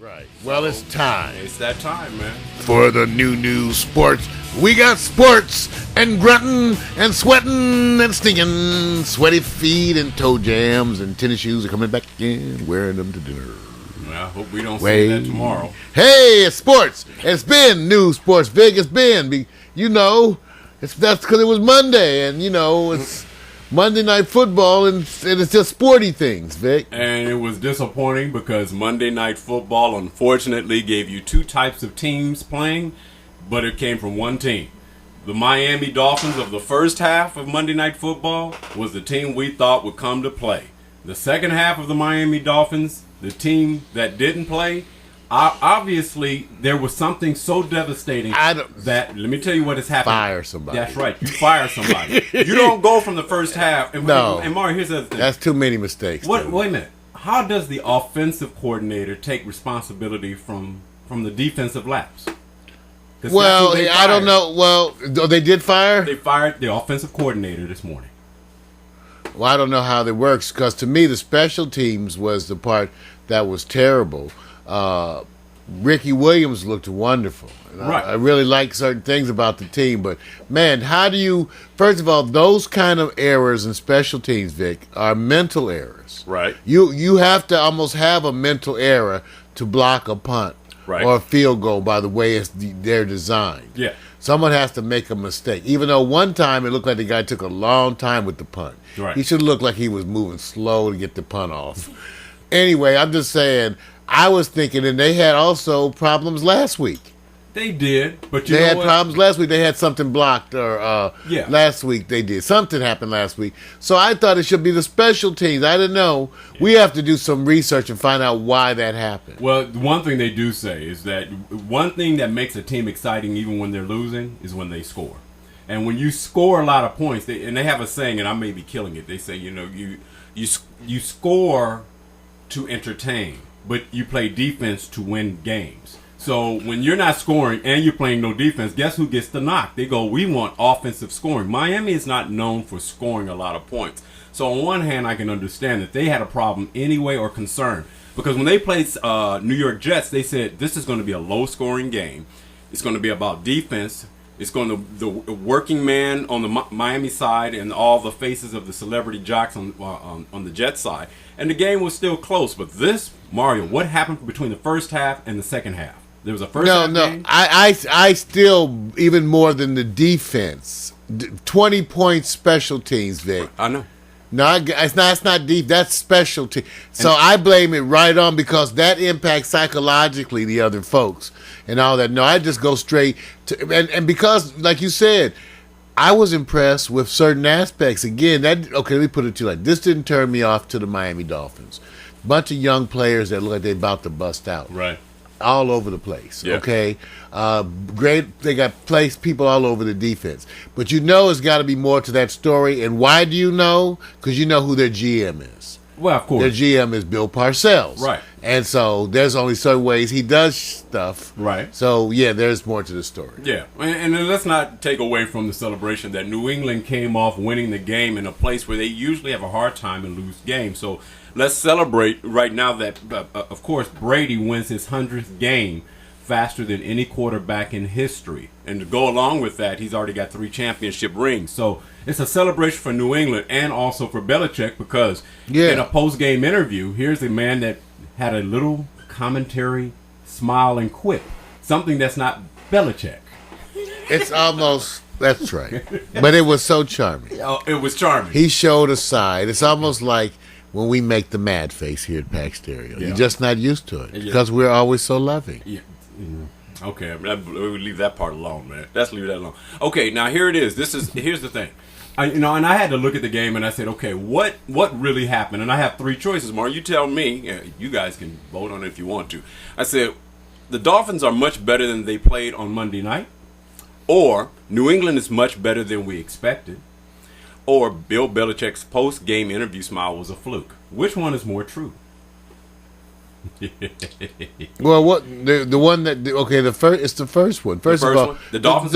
Right. Well, it's time. It's that time, man. For the new sports. We got sports and grunting and sweating and stinking. Sweaty feet and toe jams and tennis shoes are coming back in, wearing them to dinner. Well, I hope we don't see that tomorrow. Hey, it's sports. It's been new sports, Vic. It's been, that's because it was Monday, and, it's Monday Night Football, and it's just sporty things, Vic. And it was disappointing because Monday Night Football, unfortunately, gave you two types of teams playing, but it came from one team. The Miami Dolphins of the first half of Monday Night Football was the team we thought would come to play. The second half of the Miami Dolphins, the team that didn't play, obviously there was something so devastating that, let me tell you what has happened. Fire somebody. That's right. You fire somebody. You don't go from the first half. And Mario, here's the other thing. That's too many mistakes. Wait a minute. How does the offensive coordinator take responsibility from the defensive laps? Well, I don't know. Well, they did fire? They fired the offensive coordinator this morning. Well, I don't know how that works, because to me the special teams was the part that was terrible. Ricky Williams looked wonderful. Right. I really like certain things about the team, but man, how do you? First of all, those kind of errors in special teams, Vic, are mental errors. Right. You have to almost have a mental error to block a punt, right, or a field goal by the way they're designed. Yeah. Someone has to make a mistake. Even though one time it looked like the guy took a long time with the punt. Right. He should look like he was moving slow to get the punt off. Anyway, I'm just saying, I was thinking, and they had also problems last week. They did, but they had problems last week. They had something blocked, or last week they did. Something happened last week. So I thought it should be the special teams. I didn't know. Yeah. We have to do some research and find out why that happened. Well, one thing they do say is that one thing that makes a team exciting even when they're losing is when they score. And when you score a lot of points, and they have a saying, and I may be killing it, they say, you score to entertain, but you play defense to win games. So when you're not scoring and you're playing no defense, guess who gets the knock? They go, we want offensive scoring. Miami is not known for scoring a lot of points. So on one hand, I can understand that they had a problem anyway, or concern. Because when they played New York Jets, they said this is going to be a low-scoring game. It's going to be about defense. It's going to the working man on the Miami side and all the faces of the celebrity jocks on the Jets side. And the game was still close. But this, Mario, what happened between the first half and the second half? There was a first half game? I still, even more than the defense, 20-point special teams, Vic. I know. No, it's not deep. That's special team. So I blame it right on, because that impacts psychologically the other folks and all that. No, I just go straight to, and because, like you said, I was impressed with certain aspects. Again, let me put it to you like this: didn't turn me off to the Miami Dolphins. Bunch of young players that look like they're about to bust out. Right. All over the place, yeah. Okay? Great, they got people all over the defense. But it's got to be more to that story. And why do you know? Because you know who their GM is. Well, of course. Their GM is Bill Parcells. Right. And so there's only certain ways he does stuff. Right. So, yeah, there's more to the story. Yeah. And let's not take away from the celebration that New England came off winning the game in a place where they usually have a hard time and lose games. So let's celebrate right now that, of course, Brady wins his 100th game faster than any quarterback in history. And to go along with that, he's already got 3 championship rings. So it's a celebration for New England and also for Belichick, because in a post-game interview, here's a man that had a little commentary, smile, and quip. Something that's not Belichick. It's almost... That's right. But it was so charming. Oh, it was charming. He showed a side. It's almost like when we make the mad face here at Pack Stereo. Yeah. You're just not used to it because we're always so loving. Yeah. Mm-hmm. Okay, we'll leave that part alone, man. Let's leave that alone. Okay, now here it is. Here's the thing. And I had to look at the game and I said, okay, what really happened? And I have 3 choices, Mar. You tell me. You guys can vote on it if you want to. I said, the Dolphins are much better than they played on Monday night, or New England is much better than we expected, or Bill Belichick's post-game interview smile was a fluke. Which one is more true? Well, what the one that it's the first one. First of all, the Dolphins.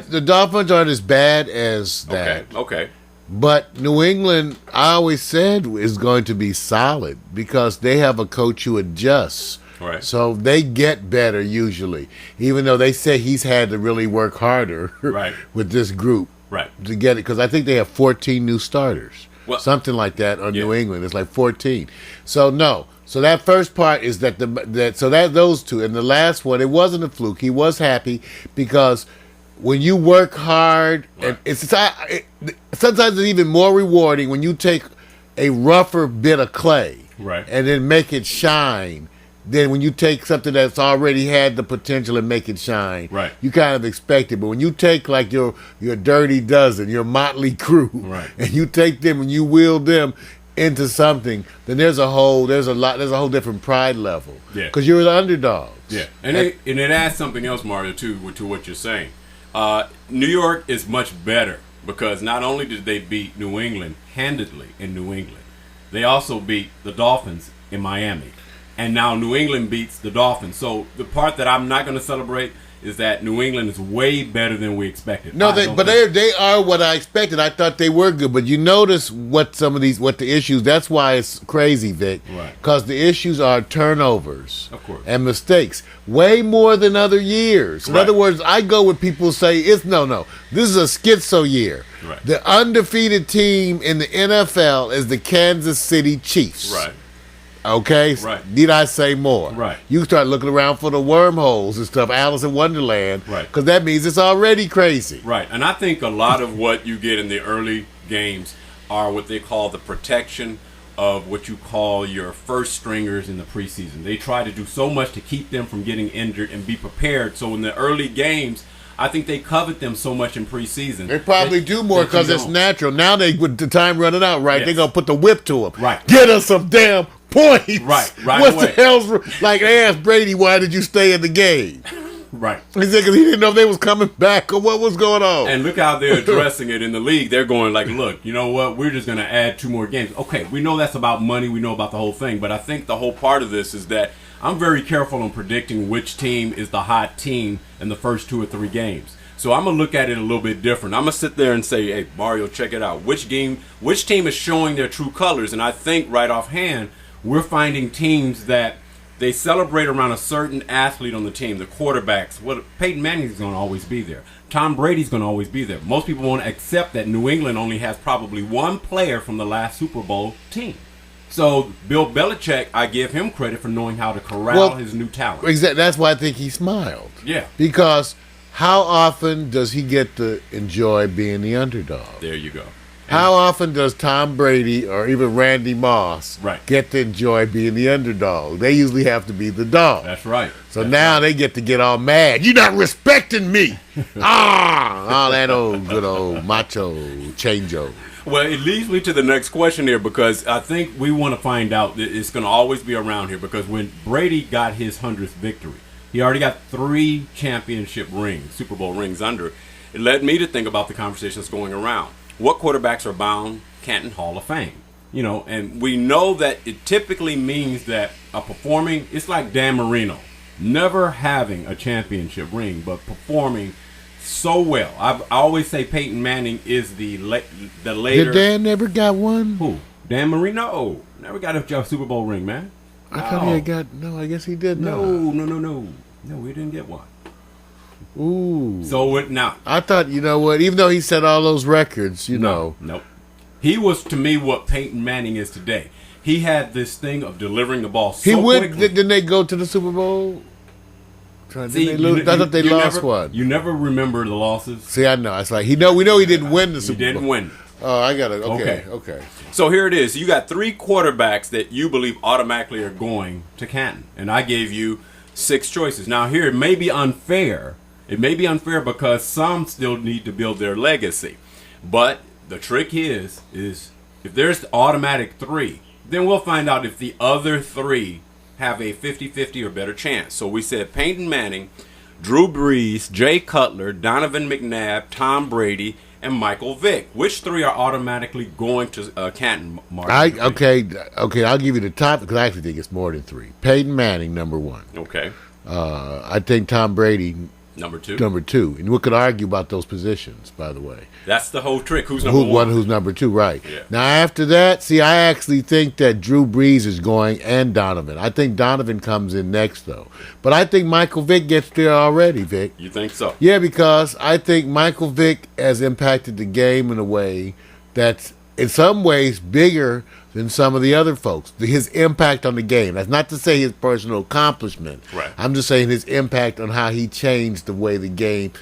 The Dolphins aren't as bad as that. Okay. But New England, I always said, is going to be solid because they have a coach who adjusts Right. So they get better usually, even though they say he's had to really work harder Right. with this group Right. to get it, because I think they have 14 new starters, Well, something like that on yeah. New England. It's like 14. So no. So that first part is that those two, and the last one, it wasn't a fluke. He was happy because when you work hard, Right. and sometimes it's even more rewarding when you take a rougher bit of clay, Right. and then make it shine. Then when you take something that's already had the potential and make it shine, Right. you kind of expect it. But when you take like your dirty dozen, your motley crew, Right. and you take them and you wield them into something, then there's a whole different pride level. Yeah. Because you're the underdogs. Yeah, and it adds something else, Mario, too, to what you're saying. New York is much better because not only did they beat New England handedly in New England, they also beat the Dolphins in Miami. And now New England beats the Dolphins. So the part that I'm not going to celebrate is that New England is way better than we expected. No, they are what I expected. I thought they were good, but you notice what the issues. That's why it's crazy, Vic. Right. Because the issues are turnovers, Of course. and mistakes, way more than other years. In Right. other words, I go with people say it's no. This is a schizo year. Right. The undefeated team in the NFL is the Kansas City Chiefs. Right. Okay? Right. Need I say more? Right. You start looking around for the wormholes and stuff, Alice in Wonderland. Right. Because that means it's already crazy. Right, and I think a lot of what you get in the early games are what they call the protection of what you call your first stringers in the preseason. They try to do so much to keep them from getting injured and be prepared. So in the early games, I think they covet them so much in preseason. They probably do more because it's natural. Now with the time running out, right? Yes. They're gonna put the whip to them. Right. Get us some damn points. Right What's away. the hell's like? They asked Brady, why did you stay in the game? Right. He said because he didn't know if they was coming back or what was going on. And look how they're addressing it in the league. They're going like, look, you know what? We're just going to add 2 more games. Okay, we know that's about money. We know about the whole thing. But I think the whole part of this is that I'm very careful in predicting which team is the hot team in the first 2 or 3 games. So I'm going to look at it a little bit different. I'm going to sit there and say, hey, Mario, check it out. Which team is showing their true colors? And I think right offhand, we're finding teams that they celebrate around a certain athlete on the team, the quarterbacks. Well, Peyton Manning's going to always be there. Tom Brady's going to always be there. Most people won't accept that New England only has probably 1 player from the last Super Bowl team. So Bill Belichick, I give him credit for knowing how to corral his new talent. Exactly. That's why I think he smiled. Yeah. Because how often does he get to enjoy being the underdog? There you go. How often does Tom Brady or even Randy Moss Right. get to enjoy being the underdog? They usually have to be the dog. That's right. So That's now right. they get to get all mad. You're not respecting me. All that good old macho chango. Well, it leads me to the next question here because I think we want to find out that it's going to always be around here because when Brady got his 100th victory, he already got 3 championship rings, Super Bowl rings under it. It led me to think about the conversations going around. What quarterbacks are bound Canton Hall of Fame? You know, and we know that it typically means that it's like Dan Marino, never having a championship ring, but performing so well. I always say Peyton Manning is the later. Did Dan never got one? Who? Dan Marino never got a Super Bowl ring, man. I thought he had got. No, I guess he did. No, we didn't get one. Ooh. So now I thought, you know what? Even though he set all those records, know. Nope. He was to me what Peyton Manning is today. He had this thing of delivering the ball so quickly. Didn't they go to the Super Bowl? See, I thought they lost one. You never remember the losses. See, I know. It's like we know he didn't win the Super Bowl. He didn't win. Oh, I got it. Okay. So here it is. You got 3 quarterbacks that you believe automatically are going to Canton, and I gave you 6 choices. Now here it may be unfair. It may be unfair because some still need to build their legacy. But the trick is if there's the automatic 3, then we'll find out if the other 3 have a 50-50 or better chance. So we said Peyton Manning, Drew Brees, Jay Cutler, Donovan McNabb, Tom Brady, and Michael Vick. Which 3 are automatically going to Canton, Mark? Okay, I'll give you the top because I actually think it's more than 3. Peyton Manning, number 1. Okay. I think Tom Brady, Number 2. And we could argue about those positions, by the way. That's the whole trick. Who's number 1? Who's number 2, right. Yeah. Now, after that, see, I actually think that Drew Brees is going and Donovan. I think Donovan comes in next, though. But I think Michael Vick gets there already, Vic. You think so? Yeah, because I think Michael Vick has impacted the game in a way that's, in some ways, bigger than some of the other folks. His impact on the game. That's not to say his personal accomplishment. Right. I'm just saying his impact on how he changed the way the game,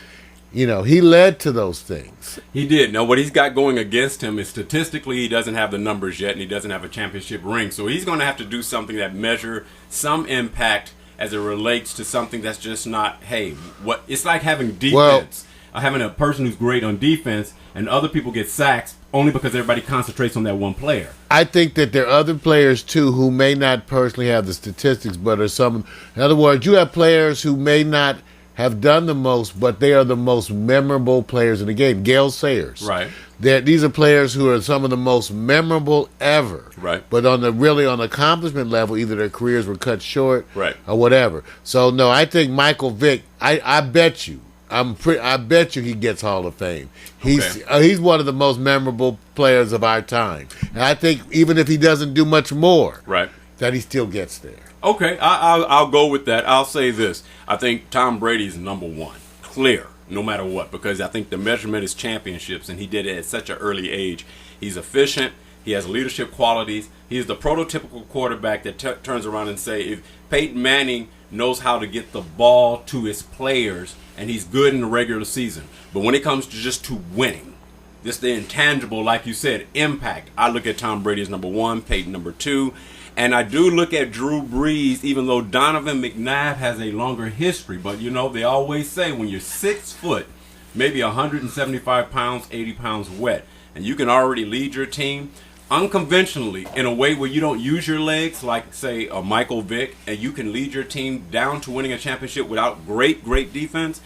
he led to those things. He did. Now, what he's got going against him is statistically he doesn't have the numbers yet, and he doesn't have a championship ring. So he's going to have to do something that measure some impact as it relates to something that's just not, hey, what it's like having defense. Having a person who's great on defense and other people get sacks only because everybody concentrates on that one player. I think that there are other players, too, who may not personally have the statistics, but are some. In other words, you have players who may not have done the most, but they are the most memorable players in the game. Gale Sayers. Right. These are players who are some of the most memorable ever. Right. But on the accomplishment level, either their careers were cut short right. or whatever. So, no, I think Michael Vick, I bet you. I bet you he gets Hall of Fame. He's one of the most memorable players of our time, and I think even if he doesn't do much more, right, that he still gets there. Okay, I'll go with that. I'll say this: I think Tom Brady's number 1, clear, no matter what, because I think the measurement is championships, and he did it at such an early age. He's efficient. He has leadership qualities. He is the prototypical quarterback that turns around and say, if Peyton Manning knows how to get the ball to his players, and he's good in the regular season. But when it comes to just to winning, just the intangible, like you said, impact, I look at Tom Brady as number 1, Peyton number 2. And I do look at Drew Brees, even though Donovan McNabb has a longer history. But, they always say when you're 6 foot, maybe 175 pounds, 80 pounds wet, and you can already lead your team unconventionally in a way where you don't use your legs, like, say, a Michael Vick, and you can lead your team down to winning a championship without great defense,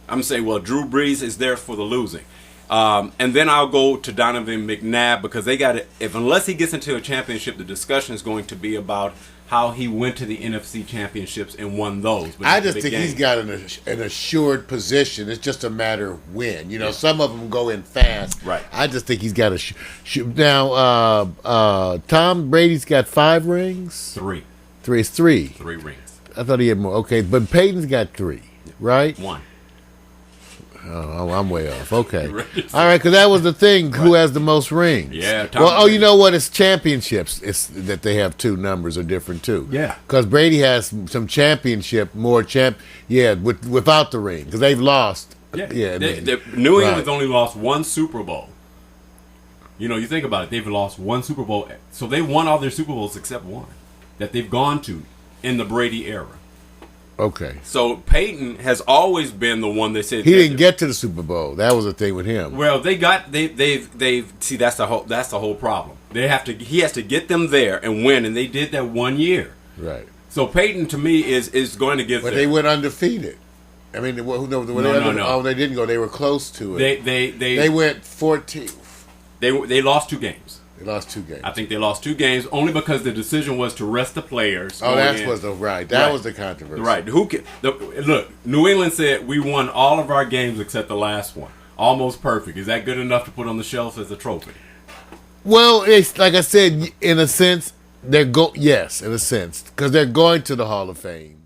I'm saying, well, Drew Brees is there for the losing. And then I'll go to Donovan McNabb because they got it. Unless he gets into a championship, the discussion is going to be about how he went to the NFC championships and won those. But I just think he's got an assured position. It's just a matter of when. Some of them go in fast. Right. I just think he's got a now. Tom Brady's got 5 rings. 3. 3. It's 3. 3 rings. I thought he had more. Okay, but Peyton's got 3, right? 1. Oh, I'm way off. Okay. All right, because that was the thing. Right. Who has the most rings? Yeah. You know what? It's championships. It's that they have 2 numbers are different, too. Yeah. Because Brady has some championship, without the ring. Because they've lost. Yeah. New England's only lost 1 Super Bowl. You think about it. They've lost 1 Super Bowl. So they won all their Super Bowls except 1 that they've gone to in the Brady era. Okay. So Peyton has always been the one that said he didn't get to the Super Bowl. That was the thing with him. Well, they've see that's the whole problem. He has to get them there and win, and they did that 1 year. Right. So Peyton to me is going to get there. But they went undefeated. I mean, no. Oh, they didn't go. They were close to it. They went 14. They lost 2 games. They lost 2 games. I think they lost 2 games only because the decision was to rest the players. That was the controversy. Right. Look, New England said we won all of our games except the last one. Almost perfect. Is that good enough to put on the shelf as a trophy? Well, it's like I said, in a sense, yes, in a sense, because they're going to the Hall of Fame.